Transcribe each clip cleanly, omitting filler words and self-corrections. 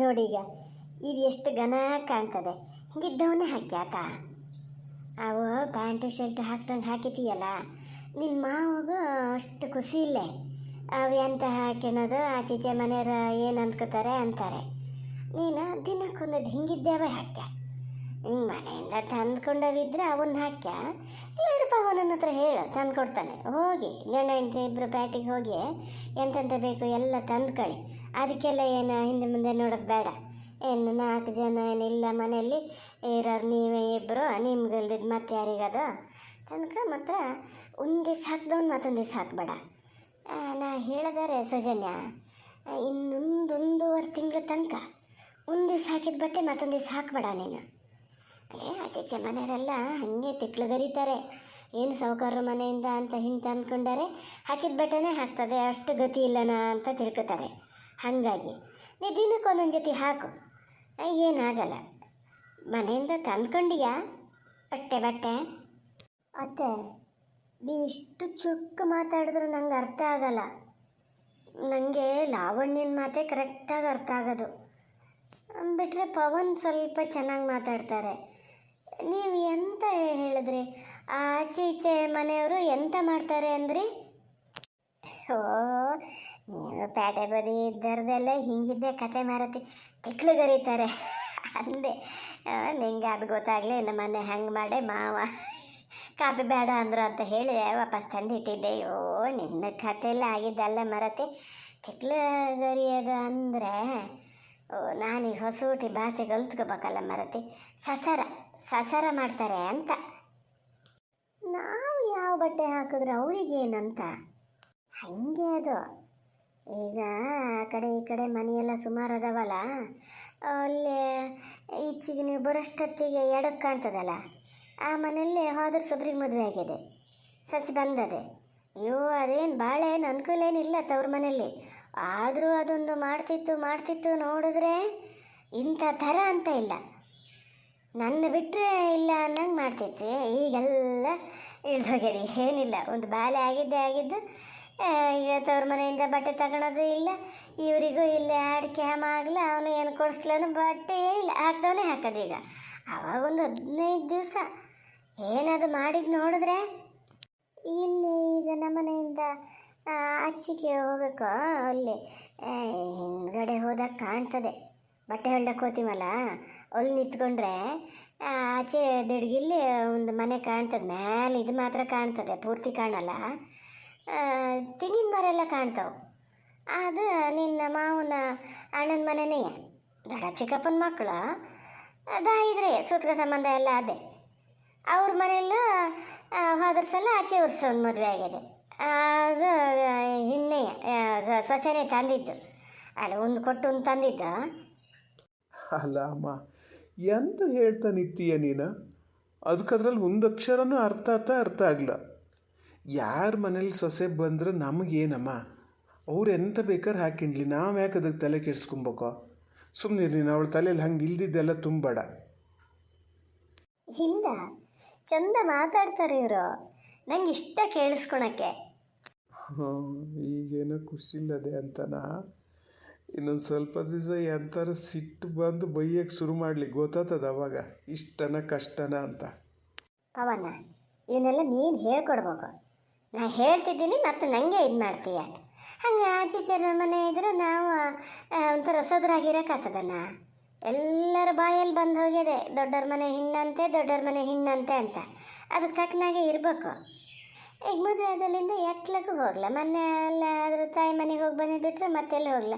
ನೋಡೀಗ ಇದು ಎಷ್ಟು ಘನ ಕಾಣ್ತದೆ. ಹಿಂಗಿದ್ದವನ್ನೇ ಹಾಕ್ಯಾಕ ಅವು ಪ್ಯಾಂಟು ಶರ್ಟ್ ಹಾಕ್ದಂಗೆ ಹಾಕಿತೀಯಲ್ಲ, ನಿನ್ನ ಮಾವಗೂ ಅಷ್ಟು ಖುಷಿ ಇಲ್ಲೇ. ಅವು ಎಂತ ಹಾಕ್ಯಣದು ಆಚೀಚೆ ಮನೆಯವ್ರು ಏನು ಅಂದ್ಕೋತಾರೆ ಅಂತಾರೆ. ನೀನು ದಿನಕ್ಕೊಂದದ್ದು ಹಿಂಗಿದ್ದೇವೆ ಹಾಕ್ಯ. ಹಿಂಗೆ ಮನೆಯಿಂದ ತಂದ್ಕೊಂಡವಿದ್ರೆ ಅವನ್ನ ಹಾಕ್ಯ, ಇಲ್ಲರಪ್ಪ ಅವನನ್ನ ಹತ್ರ ಹೇಳು ತಂದುಕೊಡ್ತಾನೆ. ಹೋಗಿ ಗಂಡ ಹೆಂಡತಿ ಇಬ್ಬರು ಪ್ಯಾಟಿಗೆ ಹೋಗಿ ಎಂತೆಂತ ಬೇಕು ಎಲ್ಲ ತಂದ್ಕೊಳ್ಳಿ. ಅದಕ್ಕೆಲ್ಲ ಏನು ಹಿಂದೆ ಮುಂದೆ ನೋಡೋದು ಬೇಡ. ಏನು 4 ಜನ ಏನಿಲ್ಲ ಮನೆಯಲ್ಲಿ ಇರೋರು ನೀವೇ ಇಬ್ಬರು, ನಿಮ್ಗಲ್ದಿದ್ದು ಮತ್ತೆ ಯಾರಿಗದು ತನಕ ಮಾತ್ರ ಒಂದು ದಿವ್ಸ ಹಾಕ್ದವನು ಮತ್ತೊಂದು ದಿವ್ಸ ಹಾಕ್ಬೇಡ. ನಾ ಹೇಳಿದಾರೆ ಸೌಜನ್ಯ, ಇನ್ನೊಂದೂವರೆ ತಿಂಗಳ ತನಕ ಒಂದು ದಿವ್ಸ ಹಾಕಿದ ಬಟ್ಟೆ ಮತ್ತೊಂದು ದಿವ್ಸ ಹಾಕ್ಬೇಡ ನೀನು. ಅಲ್ಲೇ ಆಚೆ ಮನೆಯವರೆಲ್ಲ ಹಾಗೆ ತಿಕ್ಳುಗರಿತಾರೆ. ಏನು ಸಾಹುಕಾರರ ಮನೆಯಿಂದ ಅಂತ ಹಿಂಗೆ ಅಂದ್ಕೊಂಡಾರೆ ಹಾಕಿದ ಬಟ್ಟೆನೇ ಹಾಕ್ತದೆ, ಅಷ್ಟು ಗತಿ ಇಲ್ಲನ ಅಂತ ತಿಳ್ಕೊತಾರೆ. ಹಾಗಾಗಿ ನೀ ದಿನಕ್ಕೆ ಒಂದೊಂದು ಜೊತೆ ಹಾಕು, ಏನಾಗಲ್ಲ. ಮನೆಯಿಂದ ತಂದ್ಕೊಂಡಿಯಾ ಅಷ್ಟೇ ಬಟ್ಟೆ. ಅತ್ತೆ, ನೀವಿಷ್ಟು ಚುಕ್ಕ ಮಾತಾಡಿದ್ರೆ ನಂಗೆ ಅರ್ಥ ಆಗಲ್ಲ. ನನಗೆ ಲಾವಣ್ಯನ ಮಾತೇ ಕರೆಕ್ಟಾಗಿ ಅರ್ಥ ಆಗೋದು. ಬಿಟ್ಟರೆ ಪವನ್ ಸ್ವಲ್ಪ ಚೆನ್ನಾಗಿ ಮಾತಾಡ್ತಾರೆ. ನೀವು ಎಂತ ಹೇಳಿದ್ರಿ? ಆಚೆ ಈಚೆ ಮನೆಯವರು ಎಂತ ಮಾಡ್ತಾರೆ ಅಂದ್ರಿ? ಓ, ನೀವು ಪೇಟೆ ಬದಿ ಇದ್ದರದೆಲ್ಲ ಹಿಂಗಿದ್ದೆ ಕತೆ ಮಾರತಿ ತಿಕ್ಳುಗರಿತಾರೆ ಅಂದೆ. ನಿಂಗೆ ಅದು ಗೊತ್ತಾಗಲಿ, ನಮ್ಮ ಮನೆ ಹಂಗೆ ಮಾಡೇ ಮಾವ ಕಾಪಿ ಬೇಡ ಅಂದರು ಅಂತ ಹೇಳಿ ವಾಪಸ್ ತಂದಿಟ್ಟಿದ್ದೆ. ಅಯ್ಯೋ, ನಿನ್ನ ಕಥೆಲ್ಲ ಆಗಿದ್ದಲ್ಲ ಮರತಿ. ತಿಕ್ಳುಗರಿಯೋದು ಅಂದರೆ ನಾನೀಗ ಹೊಸೂಟಿ ಭಾಷೆ ಕಲ್ತ್ಕೋಬೇಕಲ್ಲ ಮರತಿ. ಸಸರ ಮಾಡ್ತಾರೆ ಅಂತ. ನಾವು ಯಾವ ಬಟ್ಟೆ ಹಾಕಿದ್ರೆ ಅವ್ರಿಗೇನಂತ ಹಾಗೆ ಅದು. ಈಗ ಆ ಕಡೆ ಈ ಕಡೆ ಮನೆಯೆಲ್ಲ ಸುಮಾರು ಅದಾವಲ್ಲ, ಅಲ್ಲಿ ಈಚೆಗೆ ನೀವು ಬರೋಷ್ಟೊತ್ತಿಗೆ ಎಡಕ್ಕೆ ಕಾಣ್ತದಲ್ಲ, ಆ ಮನೆಯಲ್ಲಿ ಹೋದ್ರೆ ಸೊಬ್ರಿಗೆ ಮದುವೆ ಆಗಿದೆ, ಸಸಿ ಬಂದದೆ. ಅಯ್ಯೋ, ಅದೇನು ಭಾಳ ಏನು ಅನುಕೂಲ ಏನಿಲ್ಲ ತವ್ರ ಮನೆಯಲ್ಲಿ. ಆದರೂ ಅದೊಂದು ಮಾಡ್ತಿತ್ತು ನೋಡಿದ್ರೆ ಇಂಥ ಥರ ಅಂತ ಇಲ್ಲ. ನನ್ನ ಬಿಟ್ಟರೆ ಇಲ್ಲ ಅನ್ನಂಗೆ ಮಾಡ್ತಿತ್ತು. ಈಗೆಲ್ಲ ಇಳ್ದೋಗ್ಯರಿ, ಏನಿಲ್ಲ. ಒಂದು ಬಾಲೆ ಆಗಿದ್ದು. ಈಗ ತವ್ರ ಮನೆಯಿಂದ ಬಟ್ಟೆ ತಗೊಳೋದು ಇಲ್ಲ, ಇವರಿಗೂ ಇಲ್ಲೇ ಅಡಿಕೆ ಆಗಲ್ಲ, ಅವನು ಏನು ಕೊಡಿಸ್ಲನು ಬಟ್ಟೆ ಇಲ್ಲ, ಹಾಕ್ದವನೇ ಹಾಕೋದೀಗ. ಅವಾಗೊಂದು 15 ದಿವಸ ಏನದು ಮಾಡಿದ್ದು ನೋಡಿದ್ರೆ. ಇಲ್ಲಿ ಈಗ ನಮ್ಮನೆಯಿಂದ ಆಚೆಗೆ ಹೋಗಬೇಕು, ಅಲ್ಲಿ ಹಿಂದ್ಗಡೆ ಹೋದಾಗ ಕಾಣ್ತದೆ. ಬಟ್ಟೆ ಹೊಲ್ದಕ್ಕೆ ಹೋಗ್ತೀವಲ್ಲ, ಅಲ್ಲಿ ನಿಂತ್ಕೊಂಡ್ರೆ ಆಚೆ ದಿಡ್ಗಿಲ್ಲಿ ಒಂದು ಮನೆ ಕಾಣ್ತದೆ. ಮೇಲೆ ಇದು ಮಾತ್ರ ಕಾಣ್ತದೆ, ಪೂರ್ತಿ ಕಾಣಲ್ಲ. ತೆಂಗಿನ ಮರ ಎಲ್ಲ ಕಾಣ್ತಾವೆ. ಅದು ನಿನ್ನ ಮಾವನ ಅಣ್ಣನ ಮನೆನೇ, ದೊಡ್ಡ ಚಿಕ್ಕಪ್ಪನ ಮಕ್ಕಳು. ಅದಾಯಿದ್ರೆ ಸುತ್ತಕ ಸಂಬಂಧ ಎಲ್ಲ ಅದೇ. ಅವ್ರ ಮನೆಯಲ್ಲೂ ಹೋದ್ರ ಸಲ ಆಚೆ ಒಂದು ಮದುವೆ ಆಗಿದೆ. ಅದು ಹಿಂದೆ ಸೊಸೆನೇ ತಂದಿದ್ದು, ಅಲ್ಲ ಒಂದು ಕೊಟ್ಟು ಒಂದು ತಂದಿದ್ದು. ಅಲ್ಲ ಅಮ್ಮ, ಎಂತ ಹೇಳ್ತಾನಿತ್ತೀಯ ನೀನು? ಅದಕ್ಕದ್ರಲ್ಲಿ ಒಂದು ಅಕ್ಷರನೂ ಅರ್ಥ ಆಗಲ್ಲ. ಯಾರ ಮನೇಲಿ ಸೊಸೆ ಬಂದ್ರೆ ನಮಗೇನಮ್ಮ? ಅವ್ರು ಎಂತ ಬೇಕಾದ್ರೆ ಹಾಕಿನ್ಲಿ, ನಾವು ಯಾಕೆ ಅದಕ್ಕೆ ತಲೆ ಕೆಡಿಸ್ಕೊಬೇಕೋ? ಸುಮ್ಮನೆ ನೀನು ಅವಳ ತಲೆಯಲ್ಲಿ ಹಂಗೆ ಇಲ್ದಿದ್ದೆಲ್ಲ ತುಂಬಬೇಡ. ಇಲ್ಲ, ಚಂದ ಮಾತಾಡ್ತಾರೆ ಇವರು, ನಂಗೆ ಇಷ್ಟ ಕೇಳಿಸ್ಕೊಳಕ್ಕೆ. ಈಗೇನೋ ಖುಷಿಲ್ಲದೆ ಅಂತನಾ? ಇನ್ನೊಂದು ಸ್ವಲ್ಪ ದಿವಸ ಎಂಥರ ಸಿಟ್ಟು ಬಂದು ಬೈಯಕ್ಕೆ ಶುರು ಮಾಡಲಿ, ಗೊತ್ತಾಗ್ತದೆ ಅವಾಗ ಇಷ್ಟನ ಕಷ್ಟನ ಅಂತ. ಪವನ, ಇವನ್ನೆಲ್ಲ ನೀನು ಹೇಳ್ಕೊಡ್ಬೇಕು. ನಾ ಹೇಳ್ತಿದ್ದೀನಿ ಮತ್ತು ನನಗೆ ಇದು ಮಾಡ್ತೀಯ. ಹಂಗೆ ಆಚೀಚರ ಮನೆ ಇದ್ರೆ ನಾವು ಒಂಥರ ಸೊದರಾಗಿರೋಕ್ಕಾಗ್ತದನ್ನ. ಎಲ್ಲರ ಬಾಯಲ್ಲಿ ಬಂದು ಹೋಗಿದೆ, ದೊಡ್ಡವ್ರ ಮನೆ ಹಿಣ್ಣಂತೆ ಅಂತ. ಅದಕ್ಕೆ ತಕ್ಕನಾಗೆ ಇರಬೇಕು. ಈಗ ಮದುವೆ ಆದಲ್ಲಿಂದ ಎತ್ಲಕ್ಕೂ ಹೋಗಲ್ಲ. ಮೊನ್ನೆ ಎಲ್ಲ ಅದ್ರ ತಾಯಿ ಮನೆಗೆ ಹೋಗಿ ಬಂದಿದ್ಬಿಟ್ರೆ ಮತ್ತೆಲ್ಲ ಹೋಗಲ್ಲ.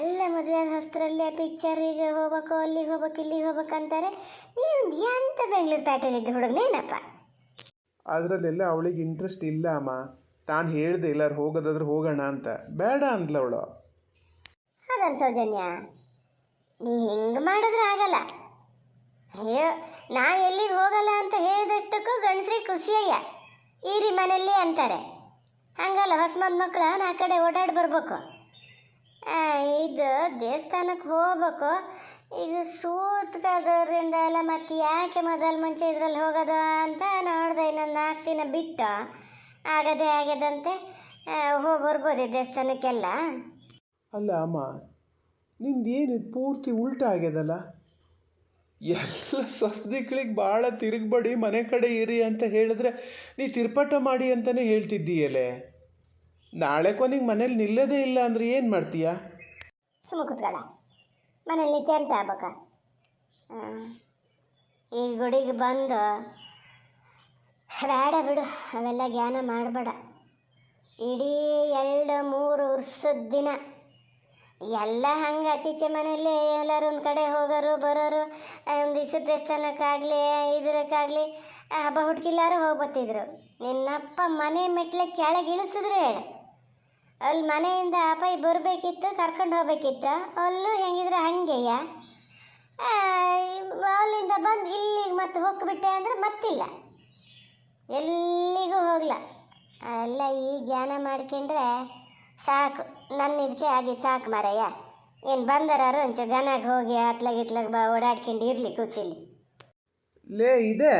ಎಲ್ಲ ಮದುವೆ ಆದ ಹೊಸ್ತರಲ್ಲೇ ಪಿಕ್ಚರಿಗೆ ಹೋಗ್ಬೇಕು, ಅಲ್ಲಿಗೆ ಹೋಗ್ಬೇಕು, ಇಲ್ಲಿಗೆ ಹೋಗ್ಬೇಕು ಅಂತಾರೆ. ನೀವು ಎಂತ ಬೆಂಗಳೂರು ಪೇಟೆಯಲ್ಲಿದ್ದ ಹುಡುಗನೇನಪ್ಪ? ಅದರಲ್ಲೆಲ್ಲ ಅವಳಿಗೆ ಇಂಟ್ರೆಸ್ಟ್ ಇಲ್ಲ ಅಮ್ಮ. ತಾನು ಹೇಳಿದೆ ಎಲ್ಲರೂ ಹೋಗೋದಾದ್ರೆ ಹೋಗೋಣ ಅಂತ, ಬೇಡ ಅಂದ್ಲ ಅವಳು. ಅದನ್ನ ಸೌಜನ್ಯ, ನೀ ಹಿಂಗೆ ಮಾಡಿದ್ರೆ ಆಗಲ್ಲ. ಅಯ್ಯೋ, ನಾವು ಎಲ್ಲಿಗೆ ಹೋಗಲ್ಲ ಅಂತ ಹೇಳಿದಷ್ಟಕ್ಕೂ ಗಂಡಸ್ರಿಗೆ ಖುಷಿಯಯ್ಯ, ಈರಿ ಮನೆಯಲ್ಲಿ ಅಂತಾರೆ. ಹಂಗಲ್ಲ, ಹೊಸ ಮಕ್ಕಳು ಆ ಕಡೆ ಓಡಾಡಿ ಬರ್ಬೇಕು. ಇದು ದೇವಸ್ಥಾನಕ್ಕೆ ಹೋಗ್ಬೇಕು. ಈಗ ಸೂತ್ಕದ್ರಿಂದ ಎಲ್ಲ ಮತ್ತೆ ಯಾಕೆ ಮುಂಚೆ ಇದ್ರಲ್ಲಿ ಹೋಗೋದು ಅಂತ ನೋಡಿದೆ. ಇನ್ನೊಂದು 4 ದಿನ ಬಿಟ್ಟು ಆಗದೆ ಆಗ್ಯದಂತೆ ಹೋಗಿ ಬರ್ಬೋದು ದೇವಸ್ಥಾನಕ್ಕೆಲ್ಲ. ಅಲ್ಲ ಅಮ್ಮ, ನಿಂದೇನಿದು ಪೂರ್ತಿ ಉಲ್ಟಾ ಆಗ್ಯದಲ್ಲ. ಎಲ್ಲ ಸೊಸ್ದಿಕ್ಳಿಗೆ ಭಾಳ ತಿರುಗ್ಬೇಡಿ, ಮನೆ ಕಡೆ ಇರಿ ಅಂತ ಹೇಳಿದ್ರೆ ನೀ ತಿರ್ಪಟ ಮಾಡಿ ಅಂತಲೇ ಹೇಳ್ತಿದ್ದೀಯಲೆ. ನಾಳೆ ಕೊನೆಗೆ ಮನೇಲಿ ನಿಲ್ಲದೇ ಇಲ್ಲ ಅಂದರೆ ಏನು ಮಾಡ್ತೀಯಾ? ಸುಮ್ಮ ಕೂತ್ಗಳ, ಮನೇಲಿ ನಿತ್ಯ ಅಂತ ಆಗ್ಬೇಕ. ಈ ಗುಡಿಗೆ ಬಂದು ಬೇಡ ಬಿಡು, ಅವೆಲ್ಲ ಜ್ಞಾನ ಮಾಡಬೇಡ. ಇಡೀ 2-3 ವರ್ಷದ ದಿನ ಎಲ್ಲ ಹಂಗೆ ಆಚೀಚೆ ಮನೆಯಲ್ಲಿ ಎಲ್ಲರೂ ಒಂದು ಕಡೆ ಹೋಗೋರು ಬರೋರು, ಒಂದು ದಿವಸದ ದೇವಸ್ಥಾನಕ್ಕಾಗಲಿ ಇದಕ್ಕಾಗಲಿ ಹಬ್ಬ ಹುಡ್ಕಿಲ್ಲಾರು ಹೋಗಿ ಬರ್ತಿದ್ರು. ನಿನ್ನಪ್ಪ ಮನೆ ಮೆಟ್ಲೆ ಕೆಳಗೆ ಇಳಿಸಿದ್ರು ಹೇಳು, ಅಲ್ಲಿ ಮನೆಯಿಂದ ಅಪ್ಪಾಯಿ ಬರಬೇಕಿತ್ತು, ಕರ್ಕೊಂಡು ಹೋಗ್ಬೇಕಿತ್ತು, ಅಲ್ಲೂ ಹೆಂಗಿದ್ರೆ ಹಂಗೆಯ. ಅಲ್ಲಿಂದ ಬಂದು ಇಲ್ಲಿಗೆ ಮತ್ತೆ ಹೋಗ್ಬಿಟ್ಟೆ ಅಂದರೆ ಮತ್ತಿಲ್ಲ, ಎಲ್ಲಿಗೂ ಹೋಗಲ್ಲ. ಎಲ್ಲ ಈ ಜ್ಞಾನ ಮಾಡ್ಕೊಂಡ್ರೆ ಸಾಕು, ನನ್ನ ಇದಕ್ಕೆ ಆಗಿ ಸಾಕು ಮಾರಯ್ಯ. ಏನು ಬಂದರಾರು ಒಂಚೂರು ಗನಾಗ ಹೋಗಿ ಅತ್ಲಾಗಿತ್ಲಾಗ ಓಡಾಡ್ಕೊಂಡು ಇರಲಿ ಕೂಸಿಲಿ. ಲೇ ಇದೆ,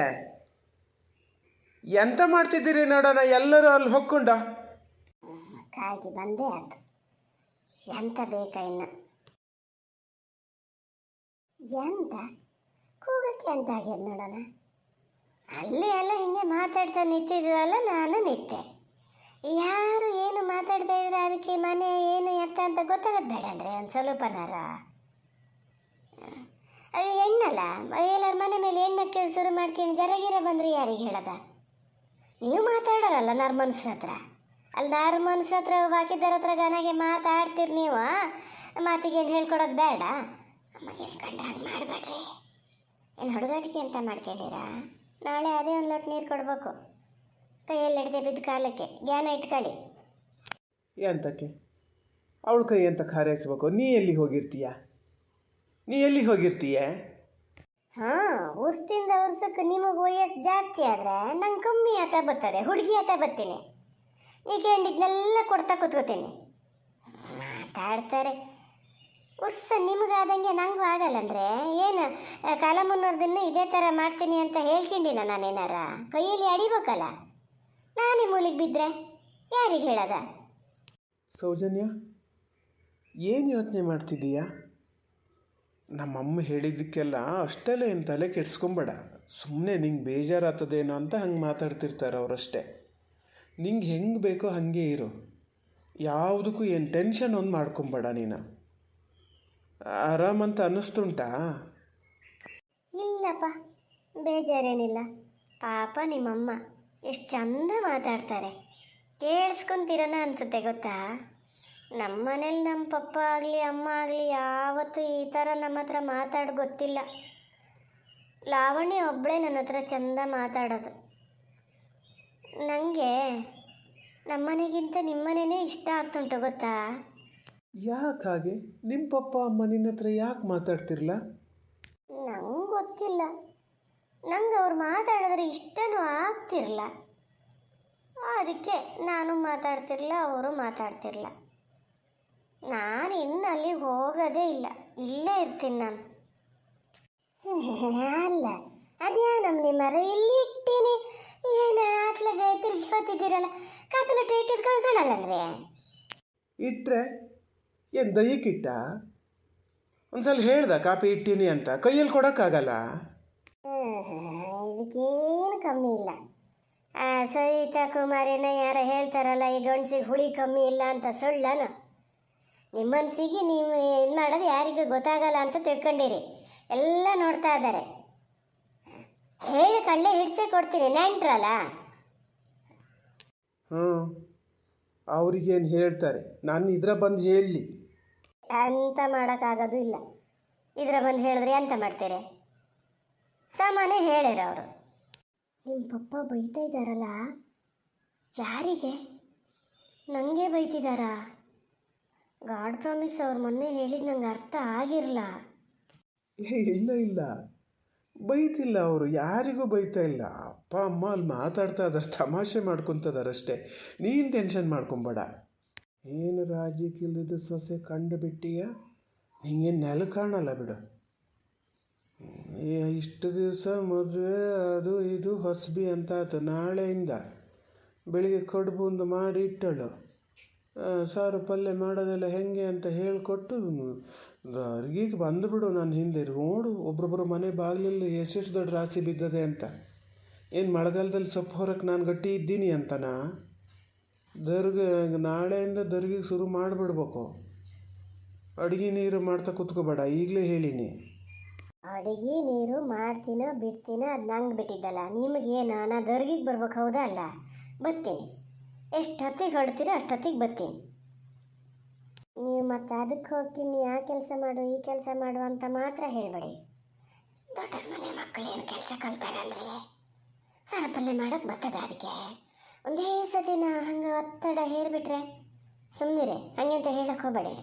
ಎಂತ ಮಾಡ್ತಿದ್ದೀರಿ ನೋಡೋಣ, ಎಲ್ಲರೂ ಅಲ್ಲಿ ಹೊಕ್ಕೊಂಡ. ಕಾಗಿ ಬಂದೇ ಆಯ್ತು, ಎಂತ ಬೇಕಾ ಇನ್ನು? ಎಂತ ಕೂಗಕ್ಕೆ ಅಂತ ಆಗ್ಯದ ನೋಡೋಣ. ಅಲ್ಲಿ ಎಲ್ಲ ಹಿಂಗೆ ಮಾತಾಡ್ತಾ ನಿಂತಿದ್ವಲ್ಲ, ನಾನು ನಿಂತೆ. ಯಾರು ಏನು ಮಾತಾಡ್ತಾ ಇದ್ರೆ ಅದಕ್ಕೆ ಮನೆ ಏನು ಎತ್ತ ಅಂತ ಗೊತ್ತಾಗೋದು ಬೇಡ ಅಂದರೆ ಒಂದು ಸ್ವಲ್ಪನಾರ. ಅದು ಹೆಣ್ಣಲ್ಲ, ಎಲ್ಲರ ಮನೆ ಮೇಲೆ ಹೆಣ್ಣಕ್ಕೆ ಶುರು ಮಾಡ್ಕೊಂಡು ಜರಗಿರ ಬಂದರೆ ಯಾರಿಗೆ ಹೇಳದ? ನೀವು ಮಾತಾಡೋರಲ್ಲ ನಾರು ಮನುಷ್ಯರ ಹತ್ರ, ಅಲ್ಲಿ ನಾರು ಮನುಷ್ಯರ ಹತ್ರ ಬಾಕಿದ್ದರ ಹತ್ರ ಗನಾಗೆ ಮಾತಾಡ್ತೀರಿ ನೀವು. ಮಾತಿಗೇನು ಹೇಳ್ಕೊಡೋದು ಬೇಡ. ಅಮ್ಮಗೆ ಕಂಡು ಹಂಗೆ ಮಾಡಬೇಡ್ರಿ. ಏನು ಹುಡುಗಾಟಿಕೆ ಅಂತ ಮಾಡ್ಕೊಂಡಿರಾ? ನಾಳೆ ಅದೇ ಒಂದು ಲೋಟ ನೀರು ಕೊಡಬೇಕು, ಕೈಯಲ್ಲಿ ಹಿಡ್ದೆ ಬಿದ್ದು ಕಾಲಕ್ಕೆ ಜ್ಞಾನ ಇಟ್ಕೊಳ್ಳಿ. ಎಂತಕ್ಕೆ ಅವಳ ಕೈ ಅಂತ ಖಾರೈಸ್ಬೇಕು? ನೀ ಎಲ್ಲಿಗೆ ಹೋಗಿರ್ತೀಯ? ನೀ ಎಲ್ಲಿಗೆ ಹೋಗಿರ್ತೀಯ? ಹಾಂ, ವರ್ಷದಿಂದ ವರ್ಷಕ್ಕೆ ನಿಮಗೆ ವಯಸ್ಸು ಜಾಸ್ತಿ ಆದರೆ ನಂಗೆ ಕಮ್ಮಿ ಆತ ಬರ್ತದೆ, ಹುಡುಗಿ ಆತ ಬರ್ತೀನಿ. ಈಗ ಹೇಳಿದ್ನೆಲ್ಲ ಕೊಡ್ತಾ ಕೂತ್ಕೋತೀನಿ. ಮಾತಾಡ್ತಾರೆ. ವರ್ಷ ನಿಮಗಾದಂಗೆ ನಂಗೂ ಆಗಲ್ಲಂದ್ರೆ ಏನು? ಕಾಲ ಮುನ್ನೂರು ದಿನ ಇದೇ ಥರ ಮಾಡ್ತೀನಿ ಅಂತ ಹೇಳ್ಕೊಂಡಿನ ನಾನೇನಾರ? ಕೈಯಲ್ಲಿ ಅಡಿಬೇಕಲ್ಲ, ನಾನೇ ಮೂಲಿಗೆ ಬಿದ್ದರೆ ಯಾರಿಗೆ ಹೇಳದ? ಸೌಜನ್ಯ, ಏನು ಯೋಚನೆ ಮಾಡ್ತಿದ್ದೀಯಾ? ನಮ್ಮಮ್ಮ ಹೇಳಿದ್ದಕ್ಕೆಲ್ಲ ಅಷ್ಟೆಲ್ಲ ಏನು ತಲೆ ಕೆಡ್ಸ್ಕೊಂಬೇಡ. ಸುಮ್ಮನೆ ನಿಂಗೆ ಬೇಜಾರಾಗ್ತದೇನೋ ಅಂತ ಹಂಗೆ ಮಾತಾಡ್ತಿರ್ತಾರೆ ಅವರಷ್ಟೇ. ನಿಂಗೆ ಹೆಂಗೆ ಬೇಕೋ ಹಾಗೆ ಇರು, ಯಾವುದಕ್ಕೂ ಏನು ಟೆನ್ಷನ್ ಒಂದು ಮಾಡ್ಕೊಂಬೇಡ. ನೀನು ಆರಾಮಂತ ಅನ್ನಿಸ್ತುಂಟಾ? ಇಲ್ಲಪ್ಪ, ಬೇಜಾರೇನಿಲ್ಲ. ಪಾಪ ನಿಮ್ಮಮ್ಮ ಎಷ್ಟು ಚಂದ ಮಾತಾಡ್ತಾರೆ, ಕೇಳಿಸ್ಕೊಂತೀರನ ಅನಿಸುತ್ತೆ ಗೊತ್ತಾ. ನಮ್ಮ ಮನೇಲಿ ನಮ್ಮ ಪಪ್ಪ ಆಗಲಿ ಅಮ್ಮ ಆಗಲಿ ಯಾವತ್ತೂ ಈ ಥರ ನಮ್ಮ ಹತ್ರ ಮಾತಾಡಿ ಗೊತ್ತಿಲ್ಲ. ಲಾವಣ್ಯ ಒಬ್ಬಳೇ ನನ್ನ ಹತ್ರ ಚಂದ ಮಾತಾಡೋದು. ನನಗೆ ನಮ್ಮನೆಗಿಂತ ನಿಮ್ಮನೇ ಇಷ್ಟ ಆಗ್ತುಂಟು ಗೊತ್ತಾ. ಯಾಕೆ ಹಾಗೆ? ನಿಮ್ಮ ಪಪ್ಪ ಅಮ್ಮ ನಿನ್ನ ಹತ್ರ ಯಾಕೆ ಮಾತಾಡ್ತಿರ್ಲ? ನಂಗೆ ಗೊತ್ತಿಲ್ಲ, ನಂಗೆ ಅವ್ರು ಮಾತಾಡಿದ್ರೆ ಇಷ್ಟನೂ ಆಗ್ತಿರಲ್ಲ. ಅದಕ್ಕೆ ನಾನು ಮಾತಾಡ್ತಿರಲಿಲ್ಲ, ಅವರು ಮಾತಾಡ್ತಿರಲಿಲ್ಲ. ನಾನು ಇನ್ನು ಅಲ್ಲಿಗೆ ಹೋಗೋದೇ ಇಲ್ಲ, ಇಲ್ಲೇ ಇರ್ತೀನಿ ನಾನು. ಅಲ್ಲ, ಅದ್ಯಾ ನಮ್ಮ ಮರ ಇಲ್ಲಿ ಇಟ್ಟೀನಿ, ಏನು ಆತ್ಲಾಗ ತಿರುಗಿ ಬತ್ತಿದ್ದೀರಲ್ಲ, ಕಾಪಿಲ ಟೇಟ್ ಇದ್ಕೊಂಡು ಕಾಣಲ್ಲಂದ್ರೆ ಇಟ್ಟರೆ ಏನು ದೈಯಕ್ಕಿಟ್ಟ? ಒಂದ್ಸಲ ಹೇಳ್ದ ಕಾಪಿ ಇಟ್ಟೀನಿ ಅಂತ, ಕೈಯಲ್ಲಿ ಕೊಡೋಕ್ಕಾಗಲ್ಲ. ಇದಕ್ಕೇನು ಕಮ್ಮಿ ಇಲ್ಲ. ಸವಿತಾ ಕುಮಾರಿನ ಯಾರ ಹೇಳ್ತಾರಲ್ಲ, ಈ ಗಂಡಸಿಗೆ ಹುಳಿ ಕಮ್ಮಿ ಇಲ್ಲ ಅಂತ, ಸುಳ್ಳನು? ನಿಮ್ಮ ಮನಸ್ಸಿಗೆ ನೀವು ಏನು ಮಾಡೋದು ಯಾರಿಗೂ ಗೊತ್ತಾಗಲ್ಲ ಅಂತ ತಿಳ್ಕೊಂಡಿರಿ, ಎಲ್ಲ ನೋಡ್ತಾ ಇದ್ದಾರೆ. ಹೇಳಿ ಕಳ್ಳೆ ಹಿಡ್ಸೇ ಕೊಡ್ತೀನಿ, ನೆಂಟ್ರಲ್ಲ. ಹ್ಞೂ, ಅವ್ರಿಗೇನು ಹೇಳ್ತಾರೆ, ನಾನು ಇದ್ರ ಬಂದು ಹೇಳಲಿ ಅಂತ ಮಾಡೋಕ್ಕಾಗೋದು ಇಲ್ಲ. ಇದ್ರ ಬಂದು ಹೇಳಿದ್ರೆ ಎಂತ ಮಾಡ್ತೀರಿ? ಸಾಮಾನ್ಯ ಹೇಳ್ಯಾರ ಅವರು. ನಿಮ್ಮ ಪಪ್ಪ ಬೈತಾ ಇದ್ದಾರಲ್ಲ, ಯಾರಿಗೆ? ನನಗೆ ಬೈತಿದ್ದಾರಾ? ಗಾಡ್ ಪ್ರಾಮಿಸ್ ಅವ್ರು ಮೊನ್ನೆ ಹೇಳಿದ್ದು ನಂಗೆ ಅರ್ಥ ಆಗಿರಲ್ಲ. ಇಲ್ಲ ಇಲ್ಲ, ಬೈತಿಲ್ಲ ಅವರು, ಯಾರಿಗೂ ಬೈತಾ ಇಲ್ಲ. ಅಪ್ಪ ಅಮ್ಮ ಅಲ್ಲಿ ಮಾತಾಡ್ತಾ ಇದ್ದಾರೆ, ತಮಾಷೆ ಮಾಡ್ಕೊತದಾರಷ್ಟೇ. ನೀನು ಟೆನ್ಷನ್ ಮಾಡ್ಕೊಬೇಡ. ಏನು ರಾಜ್ಯಕ್ಕಿಲ್ಲದ ಸೊಸೆ ಕಂಡು ಬಿಟ್ಟಿಯ? ನಿಂಗೆ ನೆಲ ಕಾಣಲ್ಲ ಬಿಡು. ಇಷ್ಟು ದಿವಸ ಮದುವೆ ಅದು ಇದು ಹೊಸಬಿ ಅಂತ ಆಯ್ತು, ನಾಳೆಯಿಂದ ಬೆಳಿಗ್ಗೆ ಕಡುಬು ಒಂದು ಮಾಡಿ ಇಟ್ಟಳು. ಸಾರು ಪಲ್ಯ ಮಾಡೋದೆಲ್ಲ ಹೆಂಗೆ ಅಂತ ಹೇಳಿಕೊಟ್ಟು ದರ್ಗಿಗೆ ಬಂದುಬಿಡು ನನ್ನ ಹಿಂದೆ ನೋಡು ಒಬ್ರೊಬ್ಬರು ಮನೆ ಬಾಗಿಲಲ್ಲಿ ಎಷ್ಟೆಷ್ಟು ದೊಡ್ಡ ರಾಶಿ ಬಿದ್ದದೆ ಅಂತ. ಏನು ಮಳೆಗಾಲದಲ್ಲಿ ಸೊಪ್ಪು ಹೊರಕ್ಕೆ ನಾನು ಗಟ್ಟಿ ಇದ್ದೀನಿ ಅಂತನಾ? ನಾಳೆಯಿಂದ ದರ್ಗಿಗೆ ಶುರು ಮಾಡಿಬಿಡ್ಬೇಕು. ಅಡುಗೆ ನೀರು ಮಾಡ್ತಾ ಕೂತ್ಕೋಬೇಡ, ಈಗಲೇ ಹೇಳಿನಿ. ಅಡುಗೆ ನೀರು ಮಾಡ್ತೀನೋ ಬಿಡ್ತೀನೋ ಅದು ನಂಗೆ ಬಿಟ್ಟಿದ್ದಲ್ಲ, ನಿಮಗೇನು? ನಾನು ದರ್ಗಿಗೆ ಬರ್ಬೇಕು, ಹೌದಾ ಅಲ್ಲ? ಬರ್ತೀನಿ, ಎಷ್ಟೊತ್ತಿಗೆ ಹೊಡ್ತೀರೋ ಅಷ್ಟೊತ್ತಿಗೆ ಬರ್ತೀನಿ. ನೀವು ಮತ್ತೆ ಅದಕ್ಕೆ ಹೋಗ್ತೀನಿ, ಆ ಕೆಲಸ ಮಾಡು ಈ ಕೆಲಸ ಮಾಡು ಅಂತ ಮಾತ್ರ ಹೇಳಬೇಡಿ. ದೊಡ್ಡ ಮನೆ ಮಕ್ಕಳು ಏನು ಕೆಲಸ ಕಲ್ತಾರನ್ರಿ? ಸಾರು ಪಲ್ಯ ಮಾಡೋಕ್ಕೆ ಬರ್ತದ? ಅದಕ್ಕೆ ಒಂದೇ ಸತಿನ ಹಂಗೆ ಒತ್ತಡ ಹೇರಿಬಿಟ್ರೆ ಸುಮ್ಮನಿರೆ, ಹಂಗೆ ಅಂತ ಹೇಳಕ್ಕೆ ಹೋಗಬೇಡಿ.